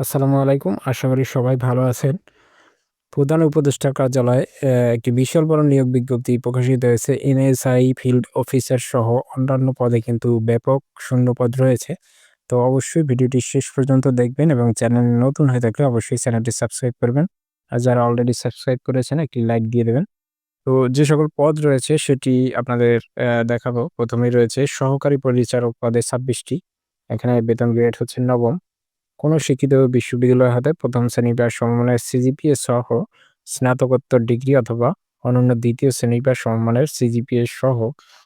আসসালামু আলাইকুম। আশা করি সবাই ভালো আছেন। প্রধান উপদেষ্টার কার্যালয়ে একটি বিশাল বড় নিয়োগ বিজ্ঞপ্তি প্রকাশিত হয়েছে। এনএসআই ফিল্ড অফিসার সহ অন্যান্য পদে কিন্তু ব্যাপক শূন্যপদ রয়েছে। তো অবশ্যই ভিডিওটি শেষ পর্যন্ত দেখবেন এবং চ্যানেলে নতুন হয়ে থাকলে অবশ্যই চ্যানেলটি সাবস্ক্রাইব করবেন। আর যারা অলরেডি সাবস্ক্রাইব করেছেন একটি লাইক দিয়ে দেবেন। তো যে সকল পদ রয়েছে সেটি আপনাদের দেখাবো। ১ম এই রয়েছে সহকারী পরিচালক পদে ২৬ টি। এখানে বেতন গ্রেড হচ্ছে নবম। কোনো শিক্ষিত বিশ্ববিদ্যালয় হতে ১ম শ্রেণী বা সমমানের সিজিপিএ সহ স্নাতকোত্তর ডিগ্রি অথবা অনন্য ২য় শ্রেণী বা সমমানের সিজিপিএ সহ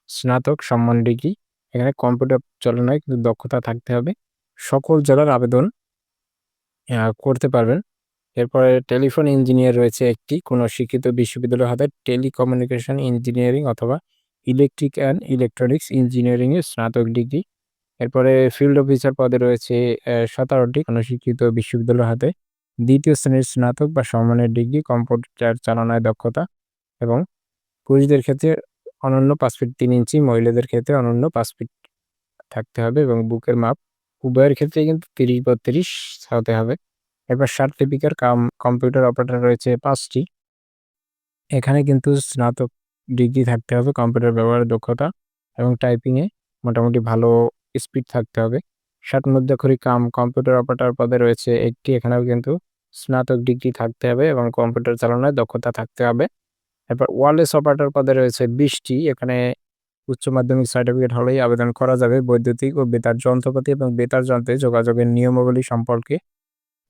স্নাতক সম্মান ডিগ্রি। এখানে কম্পিউটার চালনায় কিন্তু দক্ষতা থাকতে হবে। সকল জেলার আবেদন করতে পারবেন। এরপরে টেলিফোন ইঞ্জিনিয়ার রয়েছে একটি। কোনো শিক্ষিত বিশ্ববিদ্যালয় হতে টেলিকমিউনিকেশন ইঞ্জিনিয়ারিং অথবা ইলেকট্রিক অ্যান্ড ইলেকট্রনিক্স ইঞ্জিনিয়ারিং এ স্নাতক ডিগ্রি। এরপরে ফিল্ড অফিসার পদে রয়েছে ১৭ টি কোনো শিক্ষিত বিশ্ববিদ্যালয় হতে ২য় শ্রেণীর স্নাতক বা সমমানের ডিগ্রি, কম্পিউটার চালনায় দক্ষতা এবং পুরুষদের ক্ষেত্রে অনন্য ৫ ফিট ৩ ইঞ্চি, মহিলাদের ক্ষেত্রে অনন্য ৫ ফিট থাকতে হবে এবং বুকের মাপ উভয়ের ক্ষেত্রেই কিন্তু ৩০-৩২ হতে হবে। এরপর সার্টিফিকেট কম্পিউটার অপারেটর রয়েছে ৫ টি। এখানে কিন্তু স্নাতক ডিগ্রি থাকতে হবে, কম্পিউটার ব্যবহারের দক্ষতা এবং টাইপিংয়ে মোটামুটি ভালো স্পিড থাকতে হবে। ষাটমধ্যক্ষরী কম্পিউটার অপারেটর পদে রয়েছে একটি। এখানেও কিন্তু স্নাতক ডিগ্রি থাকতে হবে এবং কম্পিউটার চালানোয় দক্ষতা থাকতে হবে। এরপর ওয়্যারলেস অপারেটর পদে রয়েছে ২০ টি। এখানে উচ্চ মাধ্যমিক সার্টিফিকেট হলেই আবেদন করা যাবে। বৈদ্যুতিক ও বেতার যন্ত্রপাতি এবং বেতার যন্ত্রে যোগাযোগের নিয়মাবলী সম্পর্কে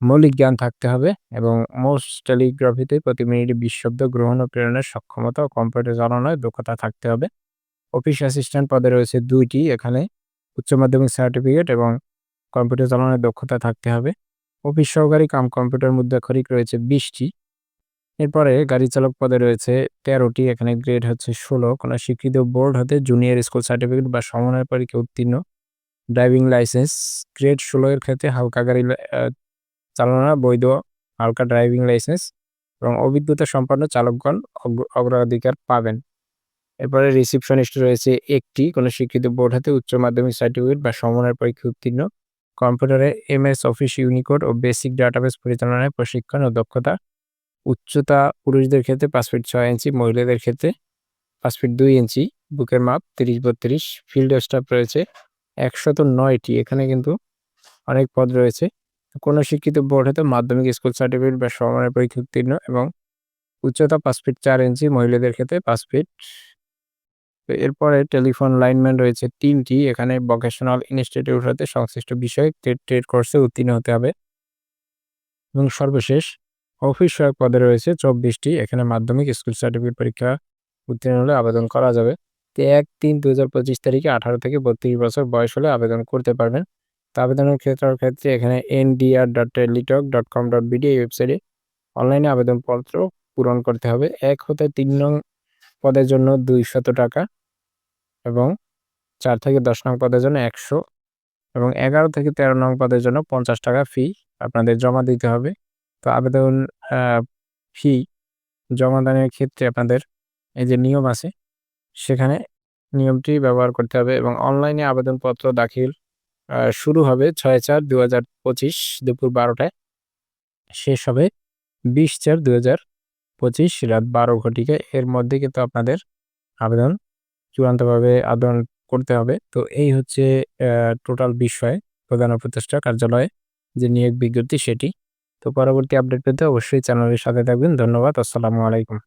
মৌলিক জ্ঞান থাকতে হবে এবং মোস্ট টেলিগ্রাফিতে প্রতি মিনিটে ২০ শব্দ গ্রহণ ও প্রেরণের সক্ষমতা ও কম্পিউটার চালানোয় দক্ষতা থাকতে হবে। অফিস অ্যাসিস্ট্যান্ট পদে রয়েছে ২ টি। এখানে উচ্চ মাধ্যমিক সার্টিফিকেট এবং কম্পিউটার চালানোর দক্ষতা থাকতে হবে। অফিস সহকারী কম্পিউটার মুদ্রাক্ষরিক রয়েছে ২০ টি। এরপরে গাড়ি চালক পদে রয়েছে ১৩ টি। এখানে গ্রেড হচ্ছে ১৬। কোনো স্বীকৃত বোর্ড হতে জুনিয়র স্কুল সার্টিফিকেট বা সমমানের পরীক্ষায় উত্তীর্ণ। ড্রাইভিং লাইসেন্স গ্রেড ১৬ এর ক্ষেত্রে হালকা গাড়ি চালানো বৈধ হালকা ড্রাইভিং লাইসেন্স এবং অভিজ্ঞতা সম্পন্ন চালকগণ অগ্রাধিকার পাবেন। এরপরে রিসিপশনিস্ট রয়েছে একটি। কোনো শিক্ষিত বোর্ড হতে উচ্চ মাধ্যমিক সার্টিফিকেট বা সমমানের পরীক্ষায় উত্তীর্ণ। কম্পিউটারে এমএস অফিস ইউনিকোড ও বেসিক ডাটাবেস পরিচালনায় প্রশিক্ষণ ও দক্ষতা। উচ্চতা পুরুষদের ক্ষেত্রে ৫ ফিট ৬ ইঞ্চি, মহিলাদের ক্ষেত্রে ৫ ফিট ২ ইঞ্চি, বুকের মাপ ৩০-৩২। ফিল্ড স্টাফ রয়েছে ১০৯ টি। এখানে কিন্তু অনেক পদ রয়েছে। কোনো শিক্ষিত বোর্ড হতে মাধ্যমিক স্কুল সার্টিফিকেট বা সমমানের পরীক্ষায় উত্তীর্ণ এবং উচ্চতা ৫ ফিট ৪ ইঞ্চি, মহিলাদের ক্ষেত্রে ৫ ফিট। তো এরপরে টেলিফোন লাইনম্যান রয়েছে ৩ টি। এখানে ভোকেশনাল ইনস্টিটিউট হতে সংশ্লিষ্ট বিষয়ে ট্রেড কোর্সে উত্তীর্ণ হতে হবে এবং সর্বশেষ অফিস সহায়ক পদে রয়েছে ২৪ টি। এখানে মাধ্যমিক স্কুল সার্টিফিকেট পরীক্ষা উত্তীর্ণ হলে আবেদন করা যাবে। তো ১-৩-২০২৫ তারিখে ১৮ থেকে ৩২ বছর বয়স হলে আবেদন করতে পারবেন। তো আবেদনের ক্ষেত্রে এখানে ndr.teletalk.com.bd এই ওয়েবসাইটে অনলাইনে আবেদনপত্র পূরণ করতে হবে। ১ হতে ৩ নং পদের জন্য ৳২০০ এবং ৪ থেকে ১০ নং পদের জন্য ১০০ এবং ১১ থেকে ১৩ নং পদের জন্য ৳৫০ ফি আপনাদের জমা দিতে হবে। তো আবেদন আ ফি জমা দানের ক্ষেত্রে আপনাদের এই যে নিয়ম আছে, সেখানে নিয়মটি ব্যবহার করতে হবে এবং অনলাইনে আবেদনপত্র দাখিল শুরু হবে ৬/৪/২০২৫ দুপুর ১২ টায়। শেষ হবে ২০/৪/২০২৫ রাত ১২ ঘটিকায়। এর মধ্যে কিন্তু আপনাদের আবেদন চূড়ান্তভাবে আবেদন করতে হবে। তো এই হচ্ছে টোটাল বিষয় প্রধান উপদেষ্টা কার্যালয়ে যে নিয়োগ বিজ্ঞপ্তি সেটি। তো পরবর্তী আপডেট পেতে অবশ্যই চ্যানেলের সাথে থাকবেন। ধন্যবাদ। আসসালামু আলাইকুম।